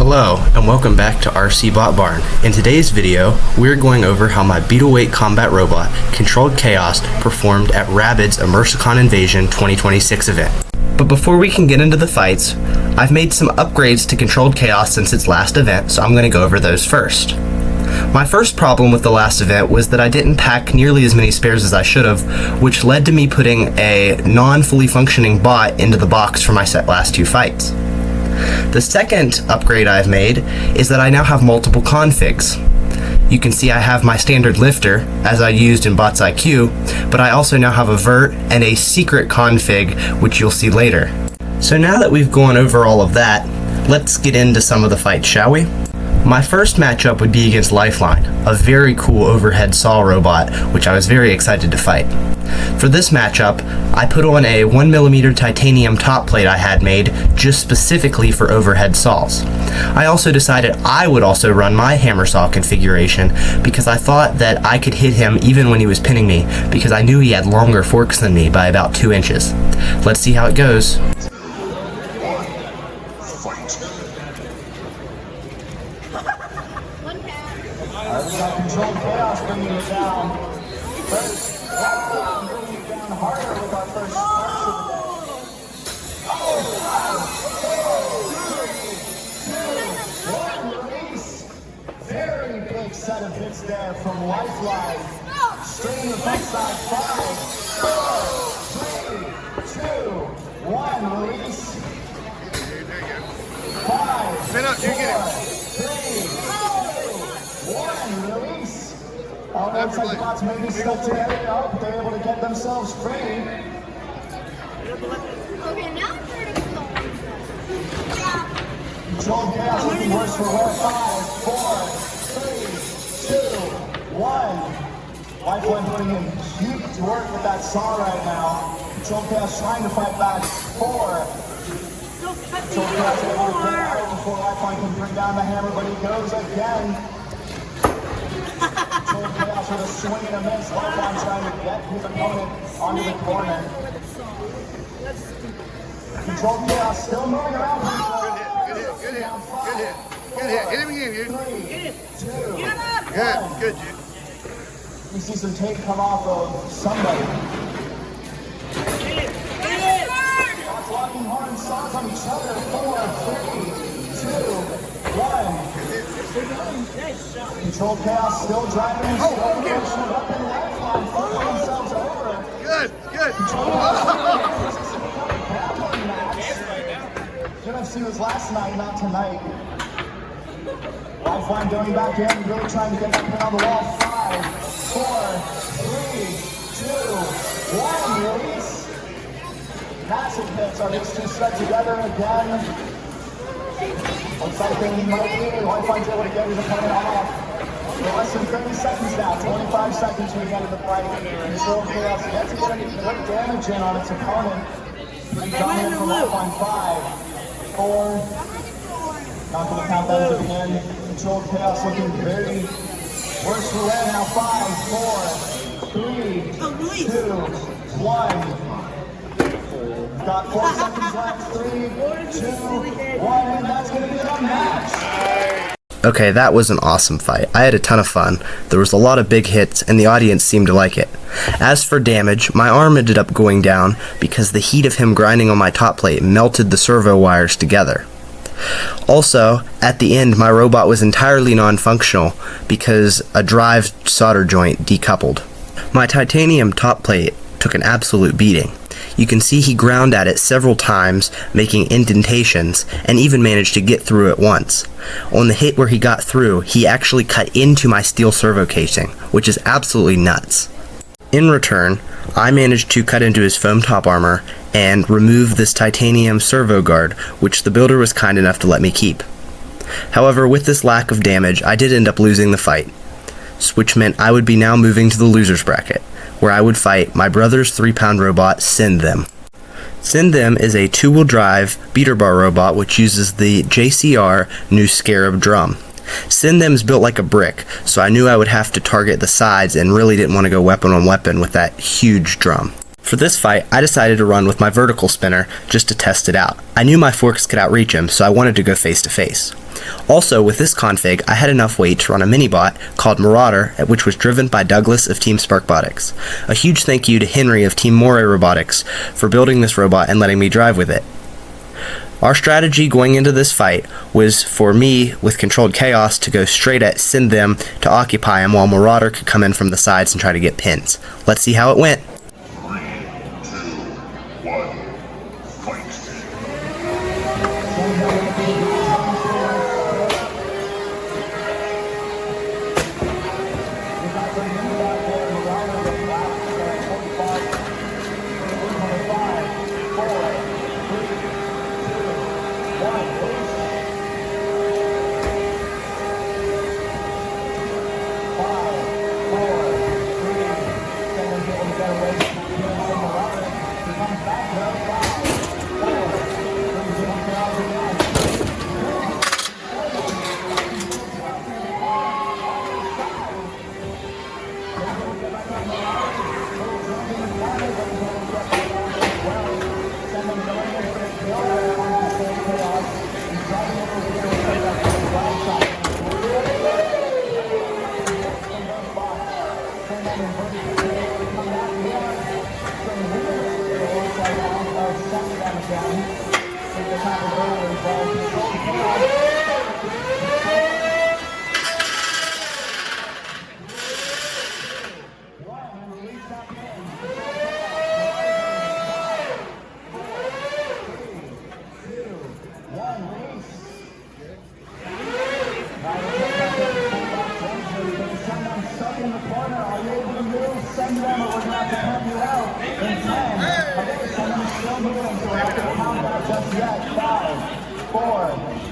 Hello and welcome back to RC Bot Barn. In today's video, we're going over how my Beetleweight combat robot, Controlled Chaos, performed at Rabid's Immersicon Invasion 2026 event. But before we can get into the fights, I've made some upgrades to Controlled Chaos since its last event, so I'm going to go over those first. My first problem with the last event was that I didn't pack nearly as many spares as I should have, which led to me putting a non-fully functioning bot into the box for my last two fights. The second upgrade I've made is that I now have multiple configs. You can see I have my standard lifter, as I used in Bots IQ, but I also now have a vert and a secret config, which you'll see later. So now that we've gone over all of that, let's get into some of the fights, shall we? My first matchup would be against Lifeline, a very cool overhead saw robot, which I was very excited to fight. For this matchup, I put on a 1mm titanium top plate I had made just specifically for overhead saws. I also decided I would also run my hammer saw configuration because I thought that I could hit him even when he was pinning me because I knew he had longer forks than me by about 2 inches. Let's see how it goes. Controlled Chaos bringing it down. First, Lifeline bringing it down harder with our first punch of the day. 1 release. Very big set of hits there from Lifeline. Straight in the front side. 5, 4, 3, 2, 1 release. 5, 4, 3, 1 release. Looks like the bots may be stuck together. Oh, they're able to get themselves free. Okay, now I'm ready to go. Controlled Chaos looking worse for wear. 5, 4, 3, 2, 1. Lifeline putting in huge work with that saw right now. Controlled Chaos trying to fight back. 4. Controlled Chaos able to get out before Lifeline can bring down the hammer, but he goes again. Controlled Chaos with a swing and a miss. Lifeline trying to get his opponent onto the corner. Controlled Chaos still moving around. Good hit. Hit him again, dude. 3, 2, Good, Jude. We see some tape come off of somebody. Bots locking horn saws on each other. 4, 3, 2, 1. Controlled Chaos still driving his slow motion up in Lifeline, flipping themselves over. Good. Controlled Chaos this is a grappling match. UFC was last night, not tonight. Lifeline going back in, really trying to get that pin on the wall. 5, 4, 3, 2, 1. Release. Massive hits. Are these two stuck together again? Looks like they might be. Lifeline's able to get his opponent off. For less than 30 seconds now, 25 seconds to the end of the fight. Controlled Chaos yet to get any quick damage in on its opponent. Pretty dominant from Lifeline. 5, 4. Not going to count that as a pin. Controlled Chaos looking very worse for wear now. 5, 4, 3, 2, 1. Got 4 seconds left. 3, 2, 1, and that's going to be the match. Okay, that was an awesome fight. I had a ton of fun. There was a lot of big hits, and the audience seemed to like it. As for damage, my arm ended up going down because the heat of him grinding on my top plate melted the servo wires together. Also, at the end, my robot was entirely non-functional because a drive solder joint decoupled. My titanium top plate took an absolute beating. You can see he ground at it several times, making indentations, and even managed to get through it once. On the hit where he got through, he actually cut into my steel servo casing, which is absolutely nuts. In return, I managed to cut into his foam top armor and remove this titanium servo guard, which the builder was kind enough to let me keep. However, with this lack of damage, I did end up losing the fight, which meant I would be now moving to the loser's bracket, where I would fight my brother's 3-pound robot, Send Them. Send Them is a 2-wheel drive beater bar robot which uses the JCR new Scarab drum. Send Them's built like a brick, so I knew I would have to target the sides and really didn't want to go weapon on weapon with that huge drum. For this fight, I decided to run with my vertical spinner just to test it out. I knew my forks could outreach him, so I wanted to go face to face. Also, with this config, I had enough weight to run a mini-bot called Marauder, which was driven by Douglas of Team Sparkbotics. A huge thank you to Henry of Team Moray Robotics for building this robot and letting me drive with it. Our strategy going into this fight was for me, with Controlled Chaos, to go straight at Send Them to occupy him while Marauder could come in from the sides and try to get pins. Let's see how it went.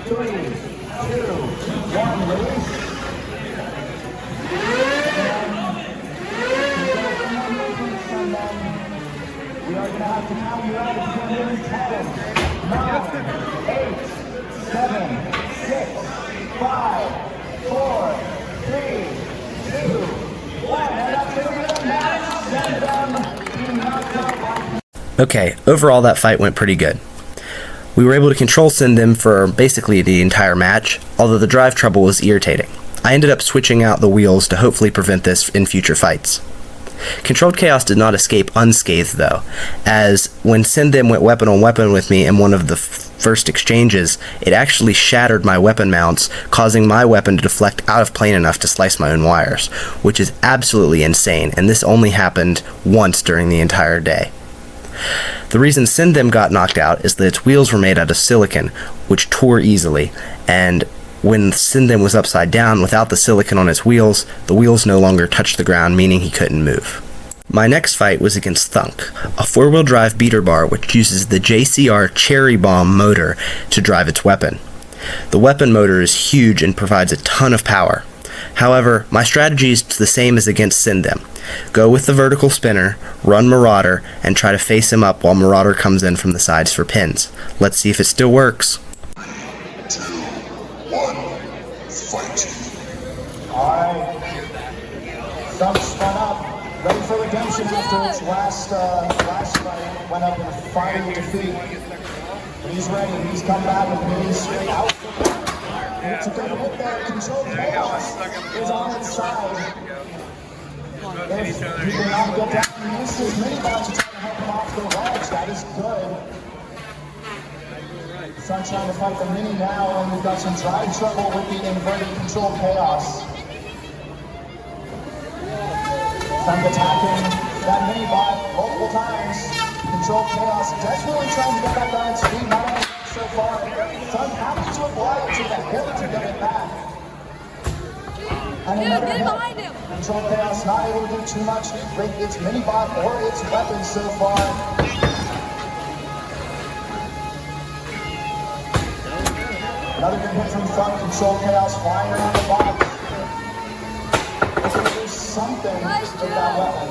3, 2, 1, fight. Okay, overall that fight went pretty good. We were able to control Send Them for basically the entire match, although the drive trouble was irritating. I ended up switching out the wheels to hopefully prevent this in future fights. Controlled Chaos did not escape unscathed though, as when Send Them went weapon on weapon with me in one of the first exchanges, it actually shattered my weapon mounts, causing my weapon to deflect out of plane enough to slice my own wires, which is absolutely insane, and this only happened once during the entire day. The reason Send Them got knocked out is that its wheels were made out of silicon, which tore easily, and when Send Them was upside down without the silicon on its wheels, the wheels no longer touched the ground, meaning he couldn't move. My next fight was against Thunk, a 4-wheel drive beater bar which uses the JCR Cherry Bomb motor to drive its weapon. The weapon motor is huge and provides a ton of power. However, my strategy is the same as against Send Them. Go with the vertical spinner, run Marauder, and try to face him up while Marauder comes in from the sides for pins. Let's see if it still works. 3, 2, 1, fight. Alright. Thunk spun up, ready for redemption after its last fight. Went up in a final defeat. He's ready. He's come back with me straight out. It's a good hit there. Controlled Chaos is on its side. If he cannot get down and use his mini-bot to try to help him off the ledge, that is good. Thunk trying to fight the mini now, and we've got some drive trouble with the inverted Controlled Chaos. Thunk attacking that mini-bot multiple times. Controlled Chaos desperately trying to get back on its feet, not only so far. Thunk happy to apply it to the hip to get it back. And another hit. Controlled Chaos not able to do too much with its mini-bot or its weapons so far. Another good hit from Thunk. Controlled Chaos flying around the box. There's something with that weapon.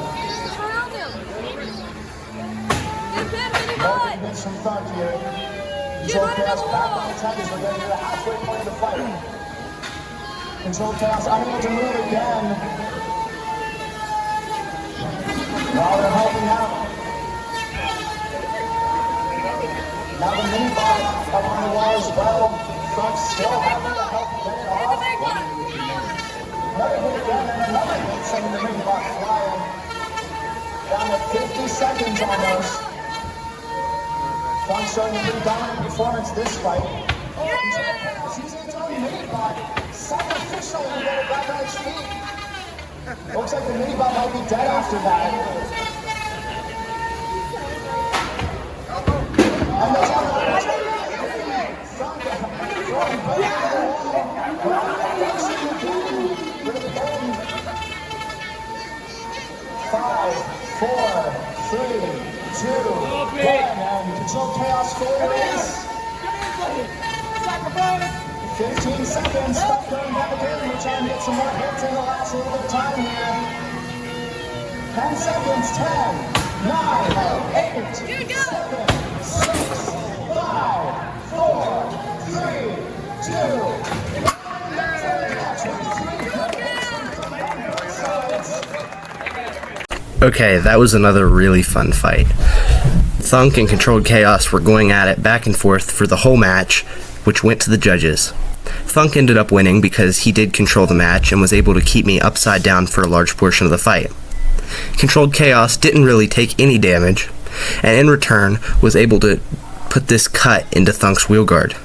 Another good hits from Thunk here. Controlled Chaos back on the track as we're getting to the halfway point of the fight. Controlled Chaos unable to move again. While they're helping out. Now the mini bot up on the wall as well. Thunk still having to help get it off. Another hit again and another hit, sending the mini bot flying. Down to 50 seconds almost. Thunk showing a pretty dominant performance this fight. He's using his own mini bot. Sacrificial and get it back on its feet. Looks like the mini bot might be dead after that. And that's on the Thunk throwing both of them. Five, four, three, two, one, and Control Chaos fails. 15 seconds, Thunk going back again. We're trying to get some more hits in the last little bit of time here. 10 seconds, 10, 9, 8, 7, 6, 5, 4, 3, 2, 1. Okay, that was another really fun fight. Thunk and Controlled Chaos were going at it back and forth for the whole match, which went to the judges. Thunk ended up winning because he did control the match and was able to keep me upside down for a large portion of the fight. Controlled Chaos didn't really take any damage, and in return was able to put this cut into Thunk's wheel guard.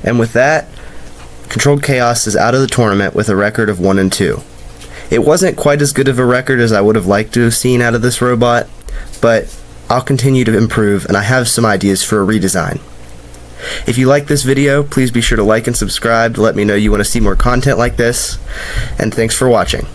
And with that, Controlled Chaos is out of the tournament with a record of 1-2. It wasn't quite as good of a record as I would have liked to have seen out of this robot, but I'll continue to improve, and I have some ideas for a redesign. If you like this video, please be sure to like and subscribe to let me know you want to see more content like this, and thanks for watching.